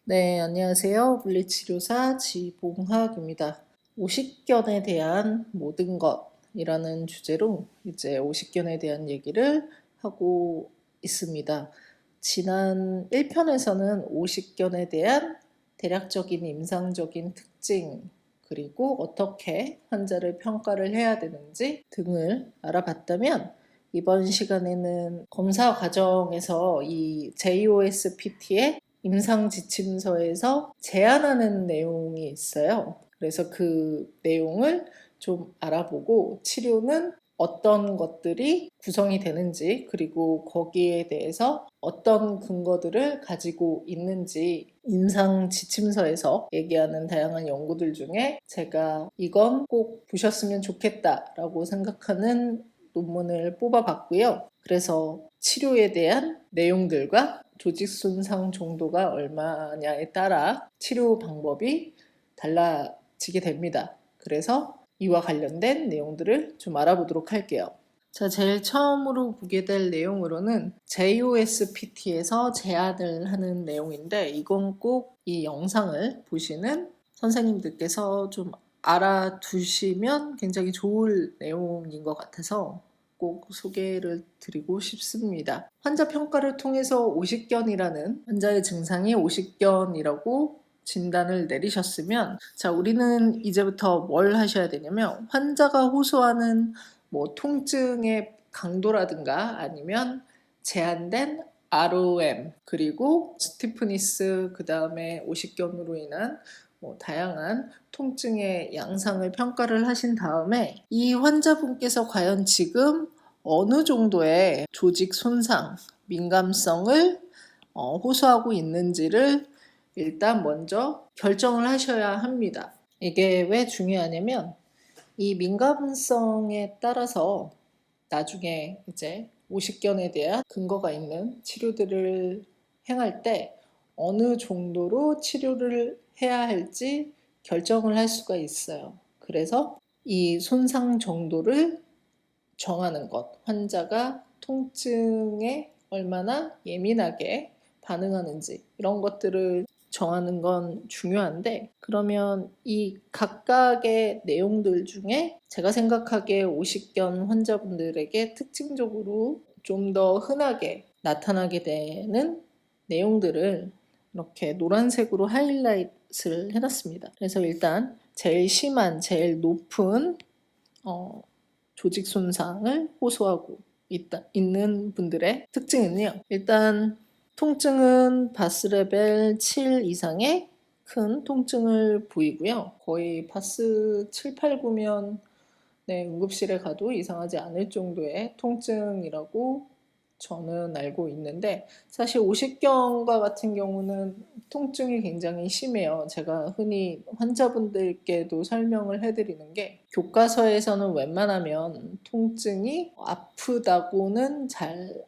네, 안녕하세요. 물리치료사 지봉학입니다. 오십견에 대한 모든 것이라는 주제로 이제 오십견에 대한 얘기를 하고 있습니다. 지난 1편에서는 오십견에 대한 대략적인 임상적인 특징, 그리고 어떻게 환자를 평가를 해야 되는지 등을 알아봤다면, 이번 시간에는 검사 과정에서 이 JOSPT의 임상지침서에서 제안하는 내용이 있어요. 그래서 그 내용을 좀 알아보고 치료는 어떤 것들이 구성이 되는지, 그리고 거기에 대해서 어떤 근거들을 가지고 있는지, 임상지침서에서 얘기하는 다양한 연구들 중에 제가 이건 꼭 보셨으면 좋겠다라고 생각하는 논문을 뽑아봤고요. 그래서 치료에 대한 내용들과 조직 손상 정도가 얼마냐에 따라 치료 방법이 달라지게 됩니다. 그래서 이와 관련된 내용들을 좀 알아보도록 할게요. 자, 제일 처음으로 보게 될 내용으로는 JOSPT에서 제안을 하는 내용인데, 이건 꼭 이 영상을 보시는 선생님들께서 좀 알아두시면 굉장히 좋을 내용인 것 같아서 꼭 소개를 드리고 싶습니다. 환자 평가를 통해서 오십견이라는 환자의 증상이 오십견이라고 진단을 내리셨으면, 자, 우리는 이제부터 뭘 하셔야 되냐면, 환자가 호소하는 뭐 통증의 강도라든가 아니면 제한된 ROM, 그리고 스티프니스, 그 다음에 오십견으로 인한 다양한 통증의 양상을 평가를 하신 다음에, 이 환자분께서 과연 지금 어느 정도의 조직 손상, 민감성을 호소하고 있는지를 일단 먼저 결정을 하셔야 합니다. 이게 왜 중요하냐면, 이 민감성에 따라서 나중에 이제 오십견에 대한 근거가 있는 치료들을 행할 때 어느 정도로 치료를 해야 할지 결정을 할 수가 있어요. 그래서 이 손상 정도를 정하는 것, 환자가 통증에 얼마나 예민하게 반응하는지, 이런 것들을 정하는 건 중요한데, 그러면 이 각각의 내용들 중에 제가 생각하기에 오십견 환자분들에게 특징적으로 좀 더 흔하게 나타나게 되는 내용들을 이렇게 노란색으로 하이라이트를 해놨습니다. 그래서 일단 제일 심한, 제일 높은 조직 손상을 호소하고 있는 분들의 특징은요. 일단 통증은 바스 레벨 7 이상의 큰 통증을 보이고요. 거의 바스 7, 8, 9면 응급실에 가도 이상하지 않을 정도의 통증이라고 저는 알고 있는데, 사실 오십견과 같은 경우는 통증이 굉장히 심해요. 제가 흔히 환자분들께도 설명을 해드리는 게, 교과서에서는 웬만하면 통증이 아프다고는 잘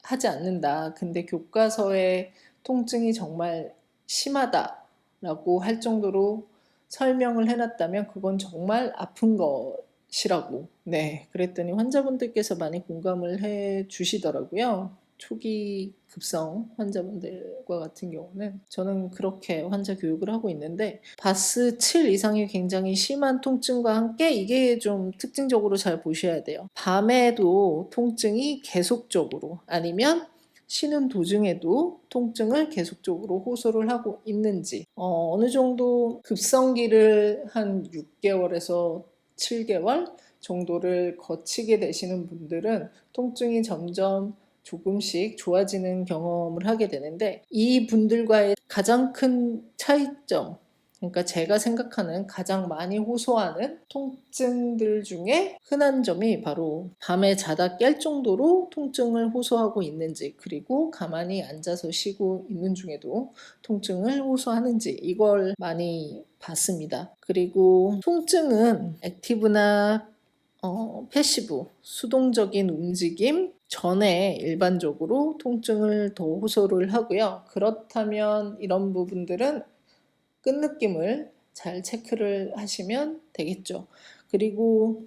하지 않는다. 근데 교과서에 통증이 정말 심하다라고 할 정도로 설명을 해놨다면 그건 정말 아픈 것이라고. 네, 그랬더니 환자분들께서 많이 공감을 해 주시더라고요. 초기 급성 환자분들과 같은 경우는 저는 그렇게 환자 교육을 하고 있는데, 바스 7 이상의 굉장히 심한 통증과 함께 이게 좀 특징적으로 잘 보셔야 돼요. 밤에도 통증이 계속적으로, 아니면 쉬는 도중에도 통증을 계속적으로 호소를 하고 있는지, 어느 정도 급성기를 한 6개월에서 7개월 정도를 거치게 되시는 분들은 통증이 점점 조금씩 좋아지는 경험을 하게 되는데, 이 분들과의 가장 큰 차이점, 그러니까 제가 생각하는 가장 많이 호소하는 통증들 중에 흔한 점이 바로 밤에 자다 깰 정도로 통증을 호소하고 있는지, 그리고 가만히 앉아서 쉬고 있는 중에도 통증을 호소하는지, 이걸 많이 봤습니다. 그리고 통증은 액티브나 패시브, 수동적인 움직임 전에 일반적으로 통증을 더 호소를 하고요. 그렇다면 이런 부분들은 끝느낌을 잘 체크를 하시면 되겠죠. 그리고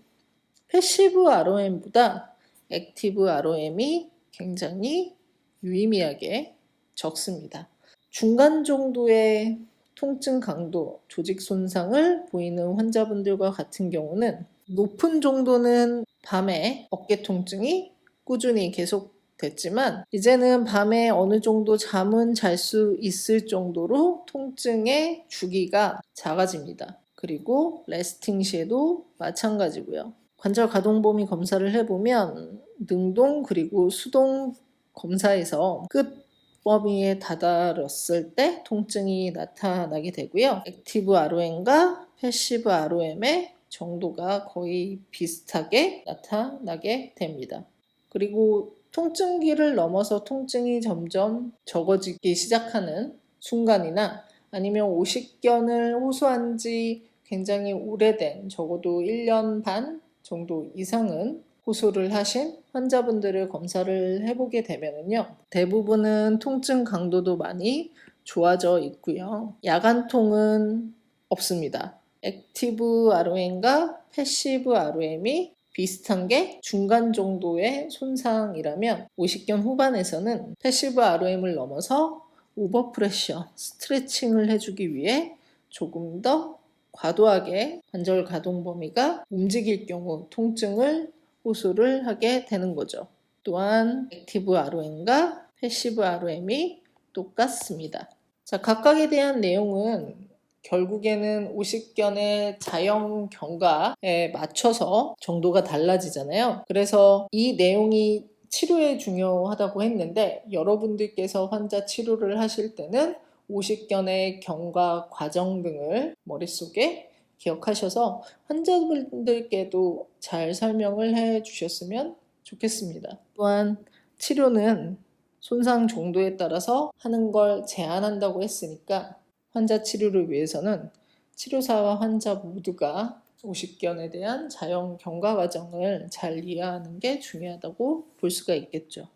패시브 ROM보다 액티브 ROM이 굉장히 유의미하게 적습니다. 중간 정도의 통증 강도, 조직 손상을 보이는 환자분들과 같은 경우는 높은 정도는 밤에 어깨 통증이 꾸준히 계속됐지만 이제는 밤에 어느 정도 잠은 잘 수 있을 정도로 통증의 주기가 작아집니다. 그리고 레스팅 시에도 마찬가지고요. 관절 가동 범위 검사를 해보면 능동 그리고 수동 검사에서 끝 범위에 다다랐을 때 통증이 나타나게 되고요. 액티브 ROM과 패시브 ROM의 정도가 거의 비슷하게 나타나게 됩니다. 그리고 통증기를 넘어서 통증이 점점 적어지기 시작하는 순간이나 아니면 오십견을 호소한 지 굉장히 오래된 적어도 1년 반 정도 이상은 호소를 하신 환자분들을 검사를 해보게 되면요. 대부분은 통증 강도도 많이 좋아져 있고요. 야간통은 없습니다. 액티브 ROM과 패시브 ROM이 비슷한 게 중간 정도의 손상이라면 오십견 후반에서는 패시브 ROM을 넘어서 오버프레셔, 스트레칭을 해주기 위해 조금 더 과도하게 관절 가동 범위가 움직일 경우 통증을 호소를 하게 되는 거죠. 또한 액티브 ROM과 패시브 ROM이 똑같습니다. 자, 각각에 대한 내용은 결국에는 오십견의 자연 경과에 맞춰서 정도가 달라지잖아요. 그래서 이 내용이 치료에 중요하다고 했는데 여러분들께서 환자 치료를 하실 때는 오십견의 경과 과정 등을 머릿속에 기억하셔서 환자분들께도 잘 설명을 해 주셨으면 좋겠습니다. 또한 치료는 손상 정도에 따라서 하는 걸 제한한다고 했으니까 환자 치료를 위해서는 치료사와 환자 모두가 오십견에 대한 자연 경과 과정을 잘 이해하는 게 중요하다고 볼 수가 있겠죠.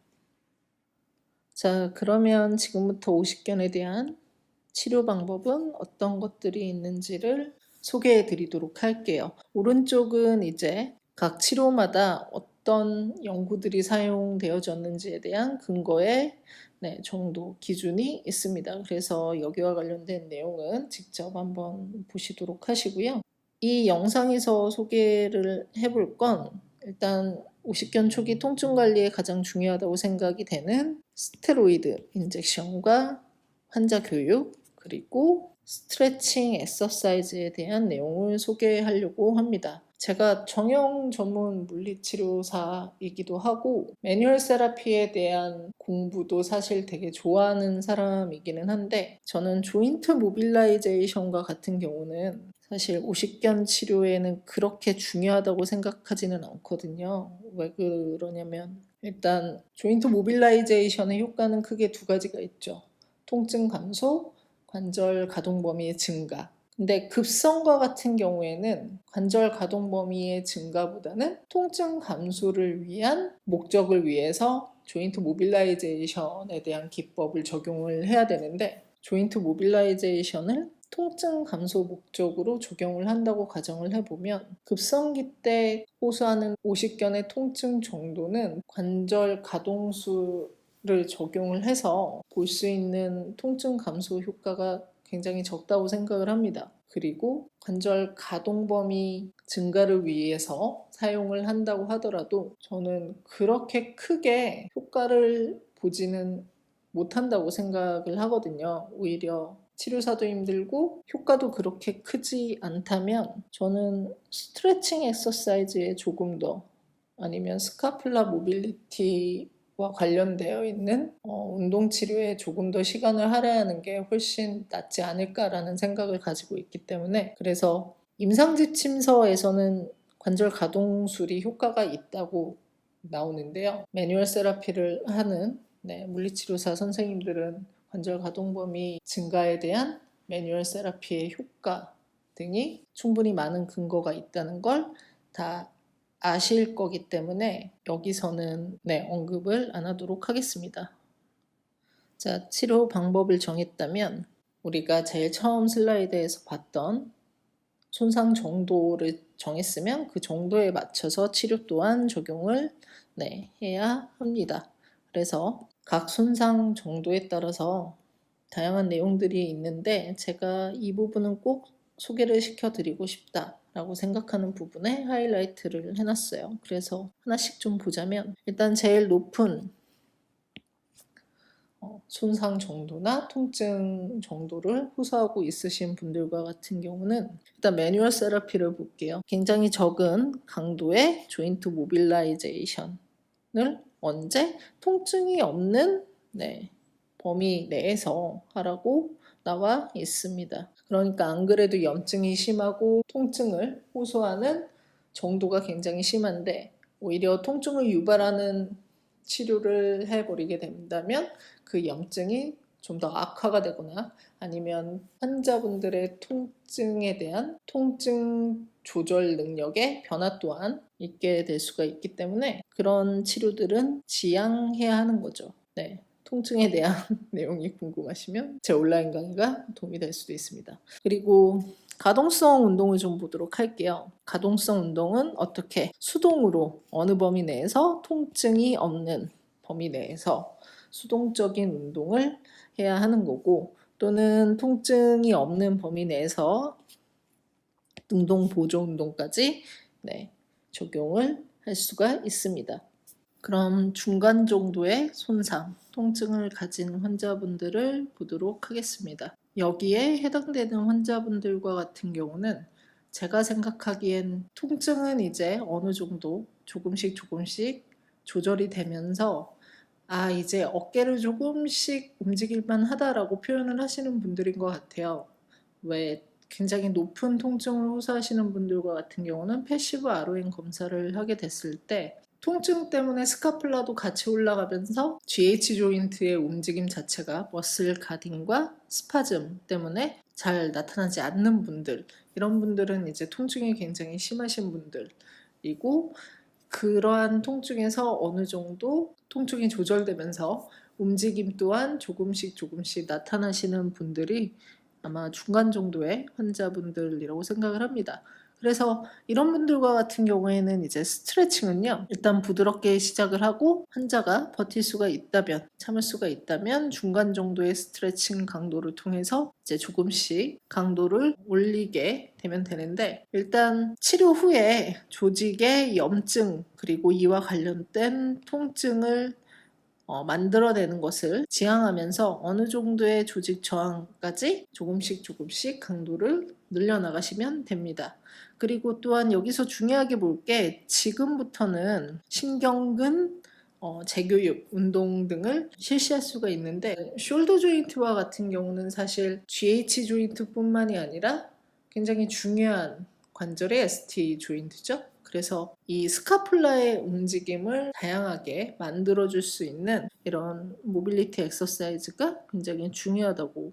자, 그러면 지금부터 오십견에 대한 치료 방법은 어떤 것들이 있는지를 소개해 드리도록 할게요. 오른쪽은 이제 각 치료마다 어떤 연구들이 사용되어졌는지에 대한 근거의 정도 기준이 있습니다. 그래서 여기와 관련된 내용은 직접 한번 보시도록 하시고요. 이 영상에서 소개를 해볼 건 일단 오십견 초기 통증 관리에 가장 중요하다고 생각이 되는 스테로이드 인젝션과 환자 교육 그리고 스트레칭 엑서사이즈에 대한 내용을 소개하려고 합니다. 제가 정형 전문 물리치료사이기도 하고 매뉴얼 세라피에 대한 공부도 사실 되게 좋아하는 사람이기는 한데 저는 조인트 모빌라이제이션과 같은 경우는 사실 오십견 치료에는 그렇게 중요하다고 생각하지는 않거든요. 왜 그러냐면 일단 조인트 모빌라이제이션의 효과는 크게 두 가지가 있죠. 통증 감소, 관절 가동 범위의 증가. 근데 급성과 같은 경우에는 관절 가동 범위의 증가보다는 통증 감소를 위한 목적을 위해서 조인트 모빌라이제이션에 대한 기법을 적용을 해야 되는데 조인트 모빌라이제이션을 통증 감소 목적으로 적용을 한다고 가정을 해보면 급성기 때 호소하는 오십견의 통증 정도는 관절 가동수를 적용을 해서 볼 수 있는 통증 감소 효과가 굉장히 적다고 생각을 합니다. 그리고 관절 가동 범위 증가를 위해서 사용을 한다고 하더라도 저는 그렇게 크게 효과를 보지는 못한다고 생각을 하거든요. 오히려 치료사도 힘들고 효과도 그렇게 크지 않다면 저는 스트레칭 엑서사이즈에 조금 더 아니면 스카플라 모빌리티와 관련되어 있는 운동 치료에 조금 더 시간을 할애하는 게 훨씬 낫지 않을까라는 생각을 가지고 있기 때문에 그래서 임상지침서에서는 관절 가동술이 효과가 있다고 나오는데요. 매뉴얼 세라피를 하는 물리치료사 선생님들은 관절 가동 범위 증가에 대한 매뉴얼 세라피의 효과 등이 충분히 많은 근거가 있다는 걸 다 아실 거기 때문에 여기서는 언급을 안 하도록 하겠습니다. 자, 치료 방법을 정했다면 우리가 제일 처음 슬라이드에서 봤던 손상 정도를 정했으면 그 정도에 맞춰서 치료 또한 적용을 해야 합니다. 그래서 각 손상 정도에 따라서 다양한 내용들이 있는데 제가 이 부분은 꼭 소개를 시켜드리고 싶다라고 생각하는 부분에 하이라이트를 해놨어요. 그래서 하나씩 좀 보자면 일단 제일 높은 손상 정도나 통증 정도를 호소하고 있으신 분들과 같은 경우는 일단 매뉴얼 세라피를 볼게요. 굉장히 적은 강도의 조인트 모빌라이제이션을 언제 통증이 없는 범위 내에서 하라고 나와 있습니다. 그러니까 안 그래도 염증이 심하고 통증을 호소하는 정도가 굉장히 심한데 오히려 통증을 유발하는 치료를 해버리게 된다면 그 염증이 좀 더 악화가 되거나 아니면 환자분들의 통증에 대한 통증 조절 능력의 변화 또한 있게 될 수가 있기 때문에 그런 치료들은 지양해야 하는 거죠. 통증에 대한 내용이 궁금하시면 제 온라인 강의가 도움이 될 수도 있습니다. 그리고 가동성 운동을 좀 보도록 할게요. 가동성 운동은 어떻게 수동으로 어느 범위 내에서 통증이 없는 범위 내에서 수동적인 운동을 해야 하는 거고 또는 통증이 없는 범위 내에서 운동 보조 운동까지 적용을 할 수가 있습니다. 그럼 중간 정도의 손상, 통증을 가진 환자분들을 보도록 하겠습니다. 여기에 해당되는 환자분들과 같은 경우는 제가 생각하기엔 통증은 이제 어느 정도 조금씩 조절이 되면서 이제 어깨를 조금씩 움직일만 하다라고 표현을 하시는 분들인 것 같아요. 왜 굉장히 높은 통증을 호소하시는 분들과 같은 경우는 패시브 ROM 검사를 하게 됐을 때 통증 때문에 스카플라도 같이 올라가면서 GH 조인트의 움직임 자체가 머슬 가딩과 스파즘 때문에 잘 나타나지 않는 분들, 이런 분들은 이제 통증이 굉장히 심하신 분들이고 그러한 통증에서 어느 정도 통증이 조절되면서 움직임 또한 조금씩 나타나시는 분들이 아마 중간 정도의 환자분들이라고 생각을 합니다. 그래서 이런 분들과 같은 경우에는 이제 스트레칭은요, 일단 부드럽게 시작을 하고 환자가 버틸 수가 있다면, 참을 수가 있다면 중간 정도의 스트레칭 강도를 통해서 이제 조금씩 강도를 올리게 되면 되는데, 일단 치료 후에 조직의 염증 그리고 이와 관련된 통증을 만들어내는 것을 지향하면서 어느 정도의 조직 저항까지 조금씩 강도를 늘려나가시면 됩니다. 그리고 또한 여기서 중요하게 볼 게 지금부터는 신경근 재교육, 운동 등을 실시할 수가 있는데 숄더 조인트와 같은 경우는 사실 GH 조인트뿐만이 아니라 굉장히 중요한 관절의 ST 조인트죠. 그래서 이 스카폴라의 움직임을 다양하게 만들어줄 수 있는 이런 모빌리티 엑서사이즈가 굉장히 중요하다고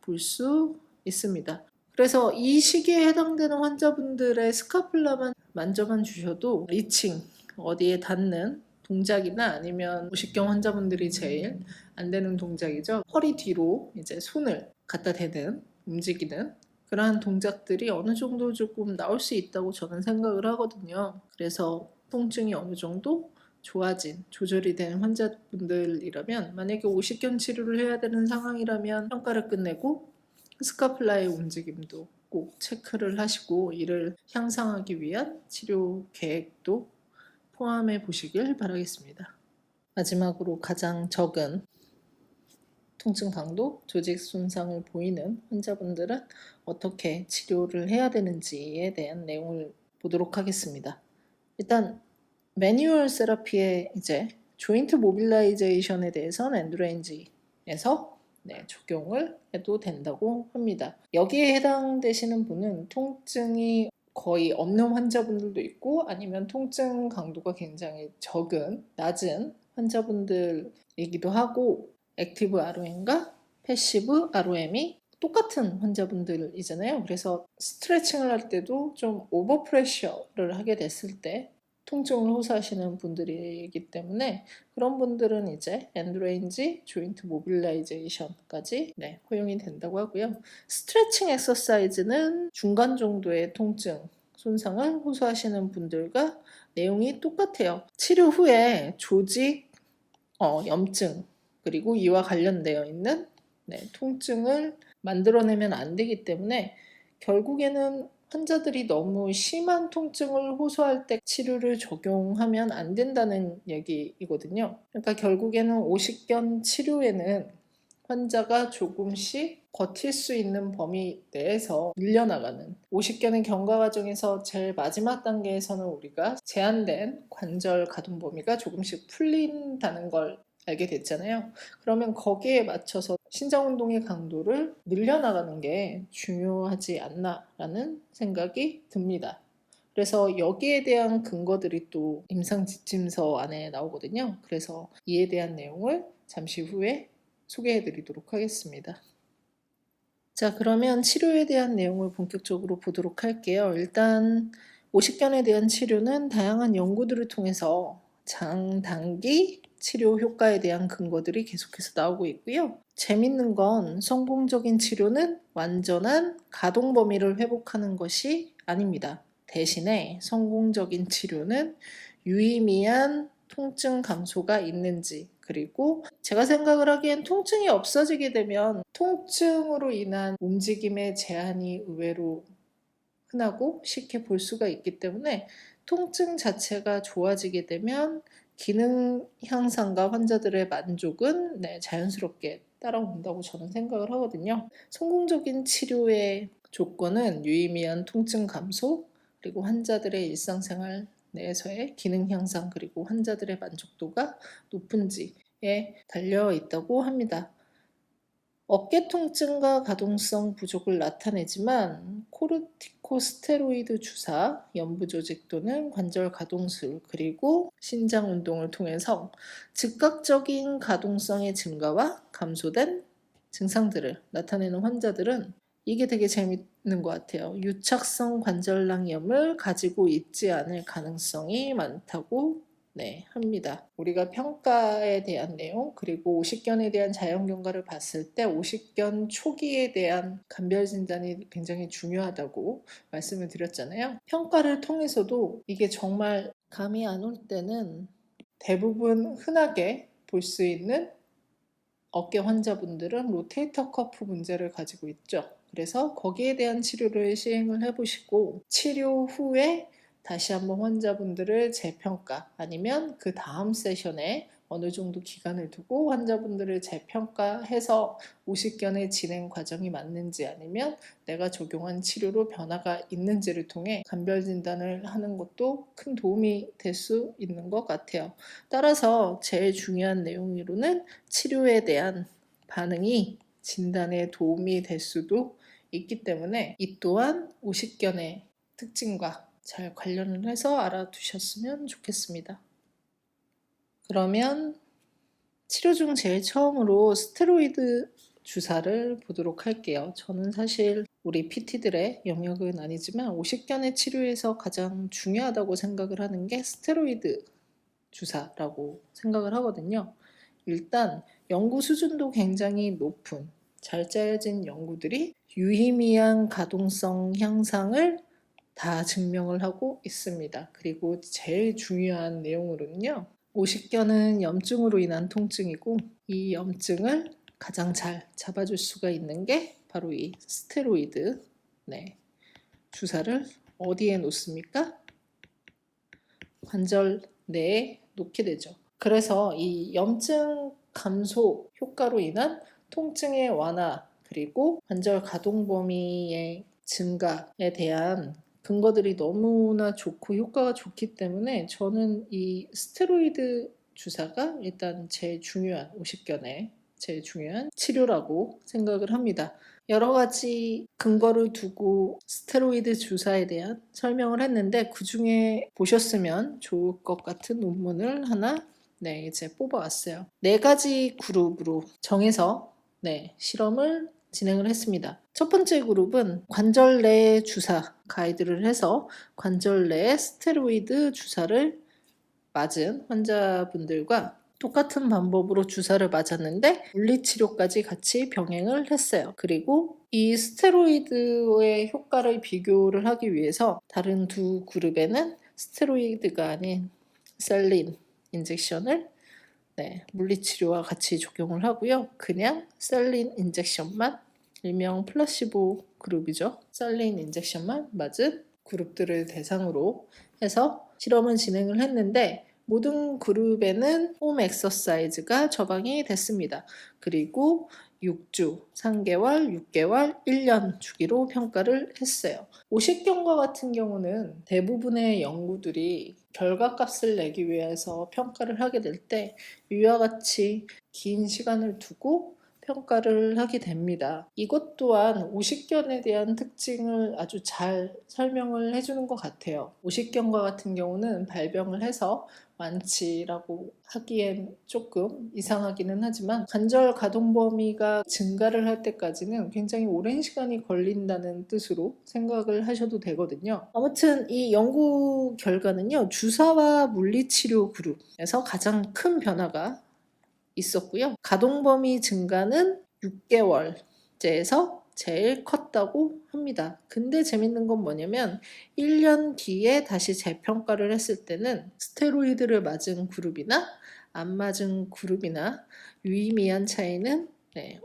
볼 수 있습니다. 그래서 이 시기에 해당되는 환자분들의 스카폴라만 만져만 주셔도 리칭, 어디에 닿는 동작이나 아니면 오십경 환자분들이 제일 안 되는 동작이죠. 허리 뒤로 이제 손을 갖다 대는, 움직이는 그러한 동작들이 어느 정도 조금 나올 수 있다고 저는 생각을 하거든요. 그래서 통증이 어느 정도 좋아진, 조절이 된 환자분들이라면 만약에 오십견 치료를 해야 되는 상황이라면 평가를 끝내고 스카플라의 움직임도 꼭 체크를 하시고 이를 향상하기 위한 치료 계획도 포함해 보시길 바라겠습니다. 마지막으로 가장 적은 통증 강도, 조직 손상을 보이는 환자분들은 어떻게 치료를 해야 되는지에 대한 내용을 보도록 하겠습니다. 일단 매뉴얼 세라피의 이제 조인트 모빌라이제이션에 대해서는 엔드레인지에서 적용을 해도 된다고 합니다. 여기에 해당되시는 분은 통증이 거의 없는 환자분들도 있고 아니면 통증 강도가 굉장히 낮은 환자분들이기도 하고 액티브 ROM과 패시브 ROM이 똑같은 환자분들이잖아요. 그래서 스트레칭을 할 때도 좀 오버 프레셔를 하게 됐을 때 통증을 호소하시는 분들이기 때문에 그런 분들은 이제 엔드레인지 조인트 모빌라이제이션까지 허용이 된다고 하고요. 스트레칭 엑서사이즈는 중간 정도의 통증 손상을 호소하시는 분들과 내용이 똑같아요. 치료 후에 조직 염증 그리고 이와 관련되어 있는 통증을 만들어내면 안 되기 때문에 결국에는 환자들이 너무 심한 통증을 호소할 때 치료를 적용하면 안 된다는 얘기이거든요. 그러니까 결국에는 오십견 치료에는 환자가 조금씩 버틸 수 있는 범위 내에서 늘려나가는, 오십견의 경과 과정에서 제일 마지막 단계에서는 우리가 제한된 관절 가동 범위가 조금씩 풀린다는 걸 알게 됐잖아요. 그러면 거기에 맞춰서 신장운동의 강도를 늘려나가는 게 중요하지 않나라는 생각이 듭니다. 그래서 여기에 대한 근거들이 또 임상지침서 안에 나오거든요. 그래서 이에 대한 내용을 잠시 후에 소개해 드리도록 하겠습니다. 자, 그러면 치료에 대한 내용을 본격적으로 보도록 할게요. 일단 오십견에 대한 치료는 다양한 연구들을 통해서 장단기 치료 효과에 대한 근거들이 계속해서 나오고 있고요. 재밌는 건 성공적인 치료는 완전한 가동 범위를 회복하는 것이 아닙니다. 대신에 성공적인 치료는 유의미한 통증 감소가 있는지, 그리고 제가 생각을 하기엔 통증이 없어지게 되면 통증으로 인한 움직임의 제한이 의외로 흔하고 쉽게 볼 수가 있기 때문에 통증 자체가 좋아지게 되면 기능 향상과 환자들의 만족은 자연스럽게 따라온다고 저는 생각을 하거든요. 성공적인 치료의 조건은 유의미한 통증 감소, 그리고 환자들의 일상생활 내에서의 기능 향상, 그리고 환자들의 만족도가 높은지에 달려 있다고 합니다. 어깨 통증과 가동성 부족을 나타내지만 코르티코스테로이드 주사, 연부 조직 또는 관절 가동술, 그리고 신장 운동을 통해서 즉각적인 가동성의 증가와 감소된 증상들을 나타내는 환자들은 이게 되게 재밌는 것 같아요. 유착성 관절낭염을 가지고 있지 않을 가능성이 많다고 합니다. 우리가 평가에 대한 내용, 그리고 오십견에 대한 자연경과를 봤을 때 오십견 초기에 대한 감별 진단이 굉장히 중요하다고 말씀을 드렸잖아요. 평가를 통해서도 이게 정말 감이 안 올 때는 대부분 흔하게 볼 수 있는 어깨 환자분들은 로테이터 커프 문제를 가지고 있죠. 그래서 거기에 대한 치료를 시행을 해보시고, 치료 후에 다시 한번 환자분들을 재평가, 아니면 그 다음 세션에 어느 정도 기간을 두고 환자분들을 재평가해서 오십견의 진행 과정이 맞는지, 아니면 내가 적용한 치료로 변화가 있는지를 통해 감별 진단을 하는 것도 큰 도움이 될 수 있는 것 같아요. 따라서 제일 중요한 내용으로는 치료에 대한 반응이 진단에 도움이 될 수도 있기 때문에 이 또한 오십견의 특징과 잘 관련을 해서 알아두셨으면 좋겠습니다. 그러면 치료 중 제일 처음으로 스테로이드 주사를 보도록 할게요. 저는 사실 우리 PT들의 영역은 아니지만 오십견의 치료에서 가장 중요하다고 생각을 하는 게 스테로이드 주사라고 생각을 하거든요. 일단 연구 수준도 굉장히 높은 잘 짜여진 연구들이 유의미한 가동성 향상을 다 증명을 하고 있습니다. 그리고 제일 중요한 내용으로는요. 오십견은 염증으로 인한 통증이고, 이 염증을 가장 잘 잡아줄 수가 있는 게 바로 이 스테로이드 주사를 어디에 놓습니까? 관절 내에 놓게 되죠. 그래서 이 염증 감소 효과로 인한 통증의 완화, 그리고 관절 가동 범위의 증가에 대한 근거들이 너무나 좋고 효과가 좋기 때문에 저는 이 스테로이드 주사가 일단 제일 중요한, 오십견의 제일 중요한 치료라고 생각을 합니다. 여러 가지 근거를 두고 스테로이드 주사에 대한 설명을 했는데, 그 중에 보셨으면 좋을 것 같은 논문을 하나 이제 뽑아왔어요. 4가지 그룹으로 정해서 실험을 진행을 했습니다. 첫 번째 그룹은 관절 내 주사 가이드를 해서 관절 내에 스테로이드 주사를 맞은 환자분들과 똑같은 방법으로 주사를 맞았는데 물리치료까지 같이 병행을 했어요. 그리고 이 스테로이드의 효과를 비교를 하기 위해서 다른 두 그룹에는 스테로이드가 아닌 셀린 인젝션을 물리치료와 같이 적용을 하고요. 그냥 셀린 인젝션만, 일명 플라시보 그룹이죠. 셀린 인젝션만 맞은 그룹들을 대상으로 해서 실험을 진행을 했는데 모든 그룹에는 홈 엑서사이즈가 처방이 됐습니다. 그리고 6주, 3개월, 6개월, 1년 주기로 평가를 했어요. 50견과 같은 경우는 대부분의 연구들이 결과값을 내기 위해서 평가를 하게 될 때 위와 같이 긴 시간을 두고 평가를 하게 됩니다. 이것 또한 오십견에 대한 특징을 아주 잘 설명을 해주는 것 같아요. 오십견과 같은 경우는 발병을 해서 완치라고 하기엔 조금 이상하기는 하지만 관절 가동 범위가 증가를 할 때까지는 굉장히 오랜 시간이 걸린다는 뜻으로 생각을 하셔도 되거든요. 아무튼 이 연구 결과는요, 주사와 물리치료 그룹에서 가장 큰 변화가 있었고요. 가동 범위 증가는 6개월째에서 제일 컸다고 합니다. 근데 재밌는 건 뭐냐면 1년 뒤에 다시 재평가를 했을 때는 스테로이드를 맞은 그룹이나 안 맞은 그룹이나 유의미한 차이는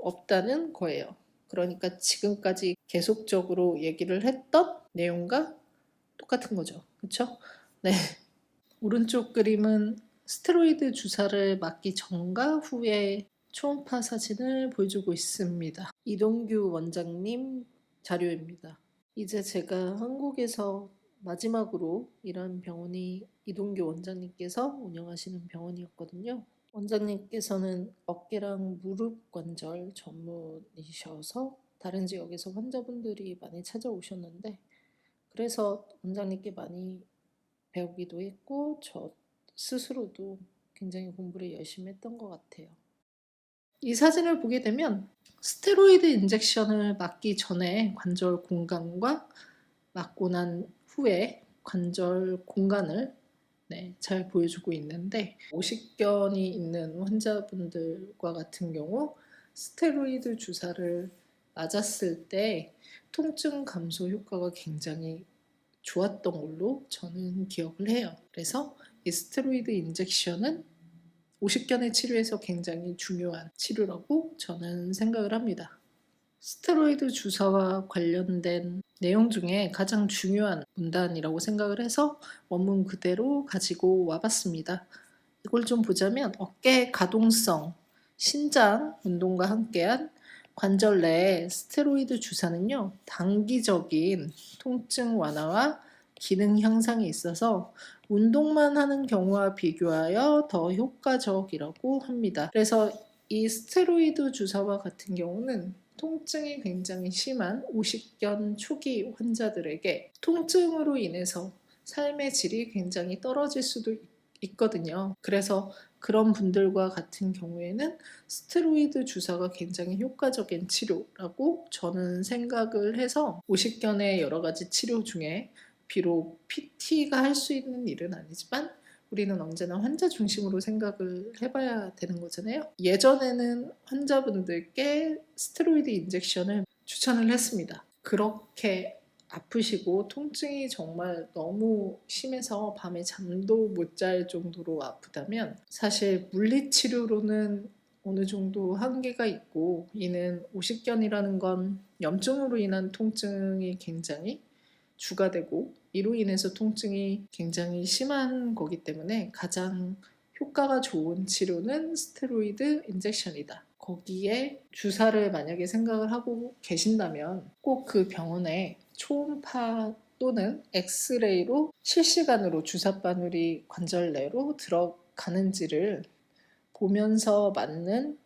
없다는 거예요. 그러니까 지금까지 계속적으로 얘기를 했던 내용과 똑같은 거죠. 그렇죠? 네. 오른쪽 그림은 스테로이드 주사를 맞기 전과 후의 초음파 사진을 보여주고 있습니다. 이동규 원장님 자료입니다. 이제 제가 한국에서 마지막으로 일한 병원이 이동규 원장님께서 운영하시는 병원이었거든요. 원장님께서는 어깨랑 무릎 관절 전문이셔서 다른 지역에서 환자분들이 많이 찾아오셨는데 그래서 원장님께 많이 배우기도 했고 저 스스로도 굉장히 공부를 열심히 했던 것 같아요. 이 사진을 보게 되면 스테로이드 인젝션을 맞기 전에 관절 공간과 맞고 난 후에 관절 공간을 잘 보여주고 있는데 오십견이 있는 환자분들과 같은 경우 스테로이드 주사를 맞았을 때 통증 감소 효과가 굉장히 좋았던 걸로 저는 기억을 해요. 그래서 이 스테로이드 인젝션은 오십견의 치료에서 굉장히 중요한 치료라고 저는 생각을 합니다. 스테로이드 주사와 관련된 내용 중에 가장 중요한 문단이라고 생각을 해서 원문 그대로 가지고 와봤습니다. 이걸 좀 보자면 어깨 가동성, 신장 운동과 함께한 관절 내의 스테로이드 주사는요, 단기적인 통증 완화와 기능 향상이 있어서 운동만 하는 경우와 비교하여 더 효과적이라고 합니다. 그래서 이 스테로이드 주사와 같은 경우는 통증이 굉장히 심한 오십견 초기 환자들에게 통증으로 인해서 삶의 질이 굉장히 떨어질 수도 있거든요. 그래서 그런 분들과 같은 경우에는 스테로이드 주사가 굉장히 효과적인 치료라고 저는 생각을 해서 오십견의 여러 가지 치료 중에 비록 PT가 할 수 있는 일은 아니지만 우리는 언제나 환자 중심으로 생각을 해봐야 되는 거잖아요. 예전에는 환자분들께 스테로이드 인젝션을 추천을 했습니다. 그렇게 아프시고 통증이 정말 너무 심해서 밤에 잠도 못 잘 정도로 아프다면 사실 물리치료로는 어느 정도 한계가 있고 이는 오십견이라는 건 염증으로 인한 통증이 굉장히 주가 되고 이로 인해서 통증이 굉장히 심한 거기 때문에 가장 효과가 좋은 치료는 스테로이드 인젝션이다. 거기에 주사를 만약에 생각을 하고 계신다면 꼭 그 병원에 초음파 또는 엑스레이로 실시간으로 주사바늘이 관절 내로 들어가는지를 보면서 맞는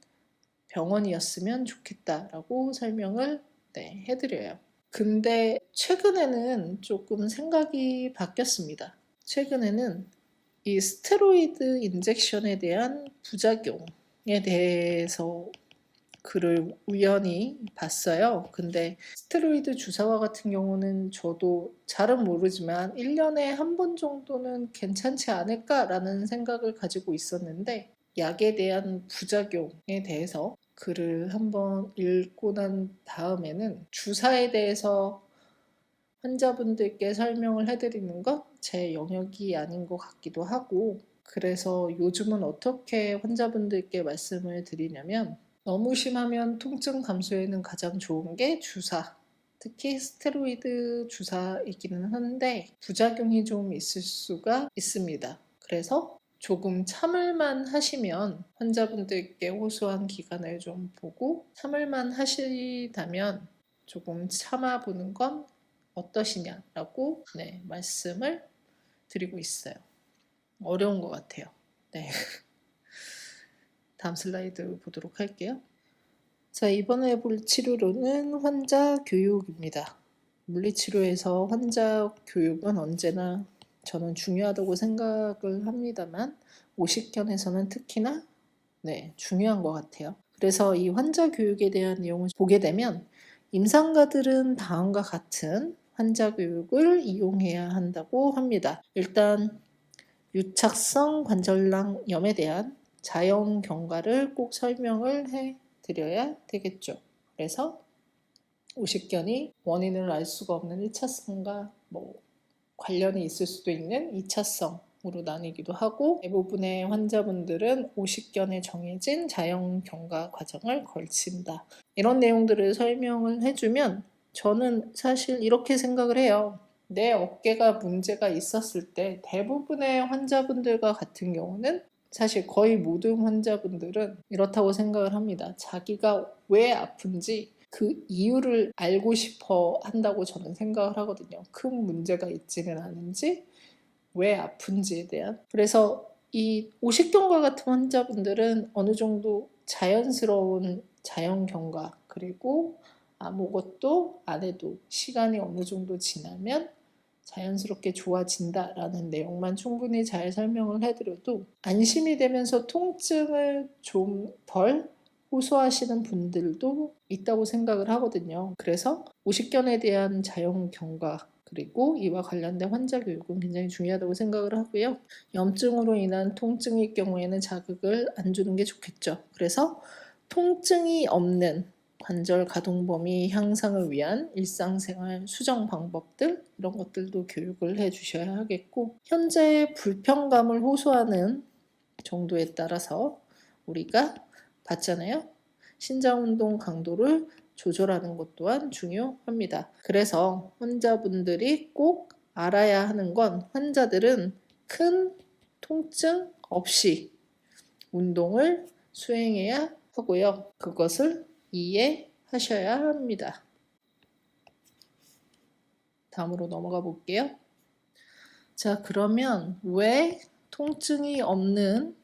병원이었으면 좋겠다라고 설명을 해드려요. 근데 최근에는 조금 생각이 바뀌었습니다. 최근에는 이 스테로이드 인젝션에 대한 부작용에 대해서 글을 우연히 봤어요. 근데 스테로이드 주사와 같은 경우는 저도 잘은 모르지만 1년에 한 번 정도는 괜찮지 않을까라는 생각을 가지고 있었는데 약에 대한 부작용에 대해서 글을 한번 읽고 난 다음에는 주사에 대해서 환자분들께 설명을 해드리는 건 제 영역이 아닌 것 같기도 하고 그래서 요즘은 어떻게 환자분들께 말씀을 드리냐면 너무 심하면 통증 감소에는 가장 좋은 게 주사, 특히 스테로이드 주사이기는 한데 부작용이 좀 있을 수가 있습니다. 그래서 조금 참을만 하시면 환자분들께 호소한 기간을 좀 보고 참을만 하시다면 조금 참아보는 건 어떠시냐라고 말씀을 드리고 있어요. 어려운 것 같아요. 네. 다음 슬라이드 보도록 할게요. 자, 이번에 볼 치료로는 환자 교육입니다. 물리치료에서 환자 교육은 언제나 저는 중요하다고 생각을 합니다만 오십견에서는 특히나 중요한 것 같아요. 그래서 이 환자 교육에 대한 내용을 보게 되면 임상가들은 다음과 같은 환자 교육을 이용해야 한다고 합니다. 일단 유착성 관절낭염에 대한 자연 경과를 꼭 설명을 해 드려야 되겠죠. 그래서 오십견이 원인을 알 수가 없는 1차성과 관련이 있을 수도 있는 2차성으로 나뉘기도 하고 대부분의 환자분들은 오십견에 정해진 자연 경과 과정을 걸친다. 이런 내용들을 설명을 해주면 저는 사실 이렇게 생각을 해요. 내 어깨가 문제가 있었을 때 대부분의 환자분들과 같은 경우는 사실 거의 모든 환자분들은 이렇다고 생각을 합니다. 자기가 왜 아픈지 그 이유를 알고 싶어 한다고 저는 생각을 하거든요. 큰 문제가 있지는 않은지 왜 아픈지에 대한. 그래서 이 오십견과 같은 환자분들은 어느 정도 자연스러운 자연 경과 그리고 아무것도 안 해도 시간이 어느 정도 지나면 자연스럽게 좋아진다라는 내용만 충분히 잘 설명을 해드려도 안심이 되면서 통증을 좀 덜 호소하시는 분들도 있다고 생각을 하거든요. 그래서 오십견에 대한 자연 경과 그리고 이와 관련된 환자 교육은 굉장히 중요하다고 생각을 하고요. 염증으로 인한 통증일 경우에는 자극을 안 주는 게 좋겠죠. 그래서 통증이 없는 관절 가동 범위 향상을 위한 일상생활 수정 방법들 이런 것들도 교육을 해 주셔야 하겠고 현재 불편감을 호소하는 정도에 따라서 우리가 봤잖아요. 신장운동 강도를 조절하는 것 또한 중요합니다. 그래서 환자분들이 꼭 알아야 하는 건 환자들은 큰 통증 없이 운동을 수행해야 하고요. 그것을 이해하셔야 합니다. 다음으로 넘어가 볼게요. 자, 그러면 왜 통증이 없는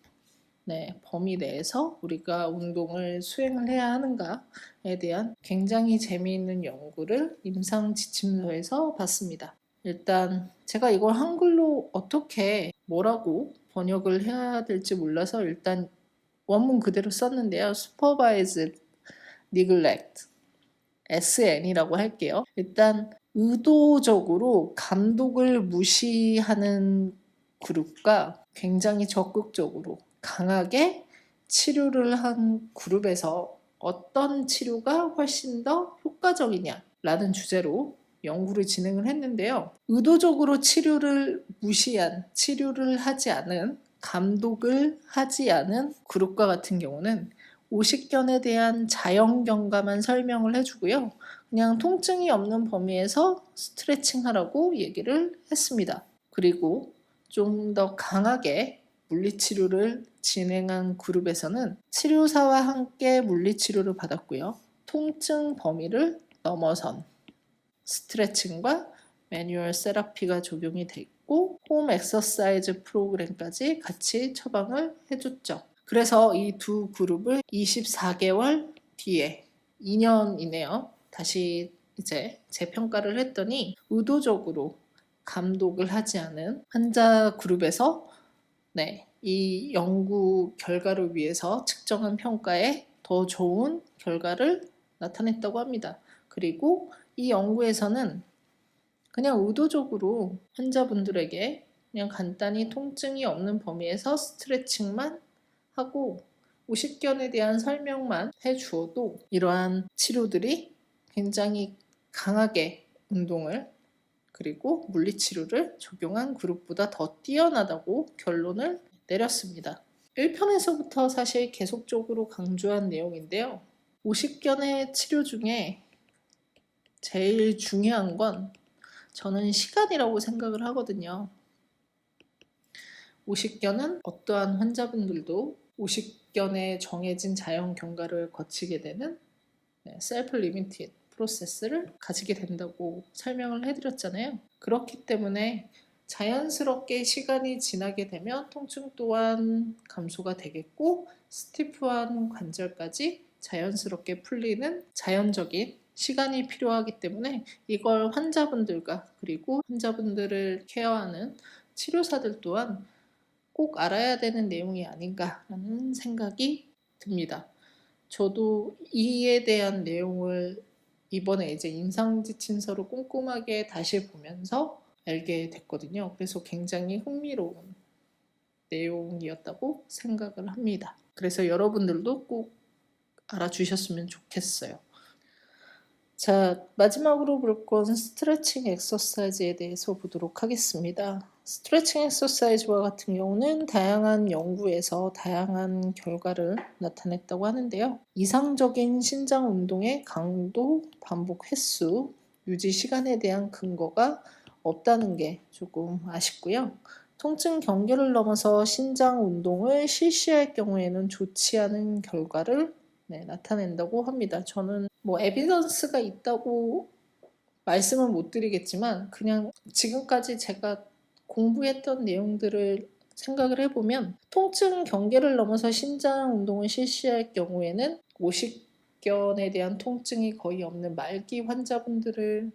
범위 내에서 우리가 운동을 수행을 해야 하는가에 대한 굉장히 재미있는 연구를 임상지침서에서 봤습니다. 일단 제가 이걸 한글로 어떻게 뭐라고 번역을 해야 될지 몰라서 일단 원문 그대로 썼는데요. Supervised Neglect, SN이라고 할게요. 일단 의도적으로 감독을 무시하는 그룹과 굉장히 적극적으로 강하게 치료를 한 그룹에서 어떤 치료가 훨씬 더 효과적이냐라는 주제로 연구를 진행을 했는데요. 의도적으로 치료를 무시한, 치료를 하지 않은, 감독을 하지 않은 그룹과 같은 경우는 오십견에 대한 자연 경과만 설명을 해주고요. 그냥 통증이 없는 범위에서 스트레칭 하라고 얘기를 했습니다. 그리고 좀 더 강하게 물리치료를 진행한 그룹에서는 치료사와 함께 물리치료를 받았고요. 통증 범위를 넘어선 스트레칭과 매뉴얼 세라피가 적용이 됐고 홈 엑서사이즈 프로그램까지 같이 처방을 해줬죠. 그래서 이 두 그룹을 24개월 뒤에 2년이네요. 다시 이제 재평가를 했더니 의도적으로 감독을 하지 않은 환자 그룹에서 이 연구 결과를 위해서 측정한 평가에 더 좋은 결과를 나타냈다고 합니다. 그리고 이 연구에서는 그냥 의도적으로 환자분들에게 그냥 간단히 통증이 없는 범위에서 스트레칭만 하고 오십견에 대한 설명만 해주어도 이러한 치료들이 굉장히 강하게 운동을 그리고 물리치료를 적용한 그룹보다 더 뛰어나다고 결론을 내렸습니다. 1편에서부터 사실 계속적으로 강조한 내용인데요. 오십견의 치료 중에 제일 중요한 건 저는 시간이라고 생각을 하거든요. 오십견은 어떠한 환자분들도 오십견의 정해진 자연 경과를 거치게 되는 셀프 리미티드 프로세스를 가지게 된다고 설명을 해드렸잖아요. 그렇기 때문에 자연스럽게 시간이 지나게 되면 통증 또한 감소가 되겠고 스티프한 관절까지 자연스럽게 풀리는 자연적인 시간이 필요하기 때문에 이걸 환자분들과 그리고 환자분들을 케어하는 치료사들 또한 꼭 알아야 되는 내용이 아닌가라는 생각이 듭니다. 저도 이에 대한 내용을 이번에 이제 임상지침서를 꼼꼼하게 다시 보면서 알게 됐거든요. 그래서 굉장히 흥미로운 내용이었다고 생각을 합니다. 그래서 여러분들도 꼭 알아주셨으면 좋겠어요. 자, 마지막으로 볼 건 스트레칭 엑서사이즈에 대해서 보도록 하겠습니다. 스트레칭 엑서사이즈와 같은 경우는 다양한 연구에서 다양한 결과를 나타냈다고 하는데요. 이상적인 신장 운동의 강도, 반복 횟수, 유지 시간에 대한 근거가 없다는 게 조금 아쉽고요. 통증 경계를 넘어서 신장 운동을 실시할 경우에는 좋지 않은 결과를 나타낸다고 합니다. 저는 뭐 에비던스가 있다고 말씀은 못 드리겠지만 그냥 지금까지 제가 공부했던 내용들을 생각을 해보면 통증 경계를 넘어서 신장 운동을 실시할 경우에는 오십견에 대한 통증이 거의 없는 말기 환자분들을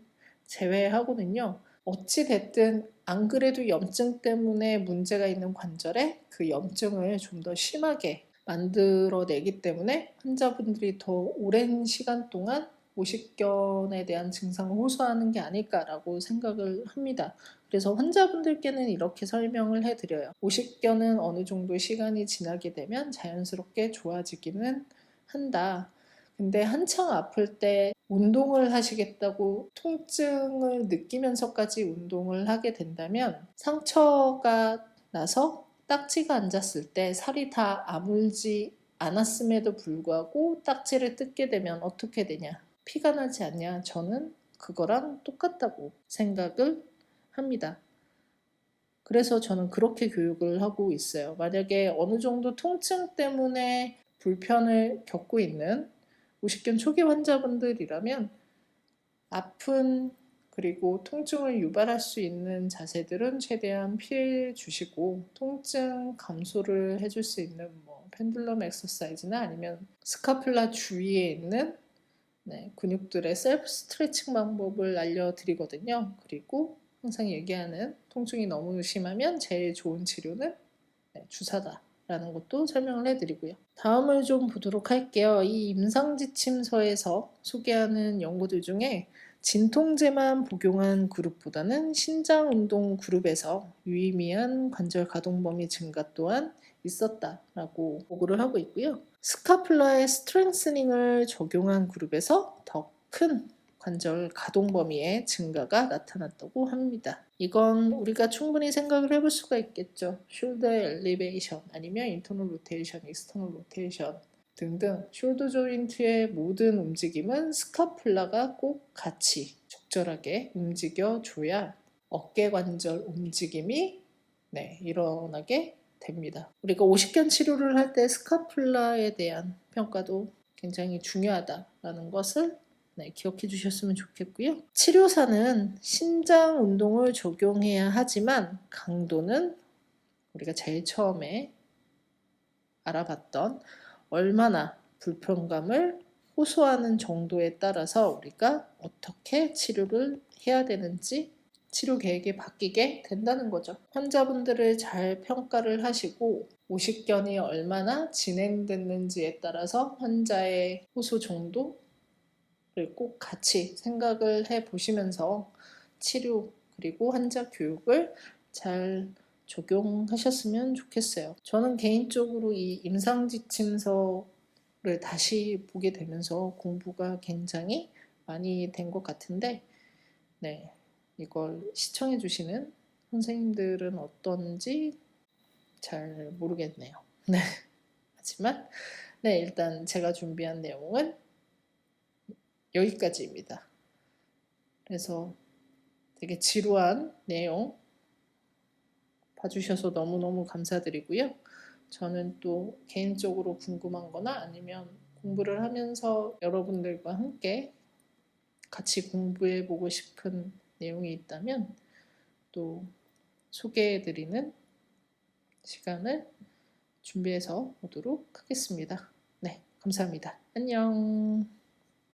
제외하고는요. 어찌 됐든 안 그래도 염증 때문에 문제가 있는 관절에 그 염증을 좀 더 심하게 만들어내기 때문에 환자분들이 더 오랜 시간 동안 오십견에 대한 증상을 호소하는 게 아닐까라고 생각을 합니다. 그래서 환자분들께는 이렇게 설명을 해드려요. 오십견은 어느 정도 시간이 지나게 되면 자연스럽게 좋아지기는 한다. 근데 한창 아플 때 운동을 하시겠다고 통증을 느끼면서까지 운동을 하게 된다면 상처가 나서 딱지가 앉았을 때 살이 다 아물지 않았음에도 불구하고 딱지를 뜯게 되면 어떻게 되냐? 피가 나지 않냐? 저는 그거랑 똑같다고 생각을 합니다. 그래서 저는 그렇게 교육을 하고 있어요. 만약에 어느 정도 통증 때문에 불편을 겪고 있는 오십견 초기 환자분들이라면 아픈 그리고 통증을 유발할 수 있는 자세들은 최대한 피해 주시고 통증 감소를 해줄 수 있는 뭐 펜듈럼 엑서사이즈나 아니면 스카플라 주위에 있는 근육들의 셀프 스트레칭 방법을 알려드리거든요. 그리고 항상 얘기하는 통증이 너무 심하면 제일 좋은 치료는 주사다라는 것도 설명을 해드리고요. 다음을 좀 보도록 할게요. 이 임상지침서에서 소개하는 연구들 중에 진통제만 복용한 그룹보다는 신장운동 그룹에서 유의미한 관절 가동 범위 증가 또한 있었다라고 보고를 하고 있고요. 스카플라의 스트렝스닝을 적용한 그룹에서 더 큰 관절 가동 범위의 증가가 나타났다고 합니다. 이건 우리가 충분히 생각을 해볼 수가 있겠죠. 숄더 엘리베이션 아니면 인터널 로테이션, 익스터널 로테이션 등등 숄더 조인트의 모든 움직임은 스카플라가 꼭 같이 적절하게 움직여줘야 어깨 관절 움직임이 일어나게 됩니다. 우리가 오십견 치료를 할 때 스카플라에 대한 평가도 굉장히 중요하다라는 것을 기억해 주셨으면 좋겠고요. 치료사는 신장 운동을 적용해야 하지만 강도는 우리가 제일 처음에 알아봤던 얼마나 불편감을 호소하는 정도에 따라서 우리가 어떻게 치료를 해야 되는지 치료 계획이 바뀌게 된다는 거죠. 환자분들을 잘 평가를 하시고 오십견이 얼마나 진행됐는지에 따라서 환자의 호소 정도를 꼭 같이 생각을 해 보시면서 치료 그리고 환자 교육을 잘 적용하셨으면 좋겠어요. 저는 개인적으로 이 임상지침서를 다시 보게 되면서 공부가 굉장히 많이 된 것 같은데 이걸 시청해 주시는 선생님들은 어떤지 잘 모르겠네요. 네. 하지만 네, 일단 제가 준비한 내용은 여기까지입니다. 그래서 되게 지루한 내용 봐주셔서 너무너무 감사드리고요. 저는 또 개인적으로 궁금한 거나 아니면 공부를 하면서 여러분들과 함께 같이 공부해 보고 싶은 내용이 있다면 또 소개해 드리는 시간을 준비해서 오도록 하겠습니다. 네, 감사합니다. 안녕.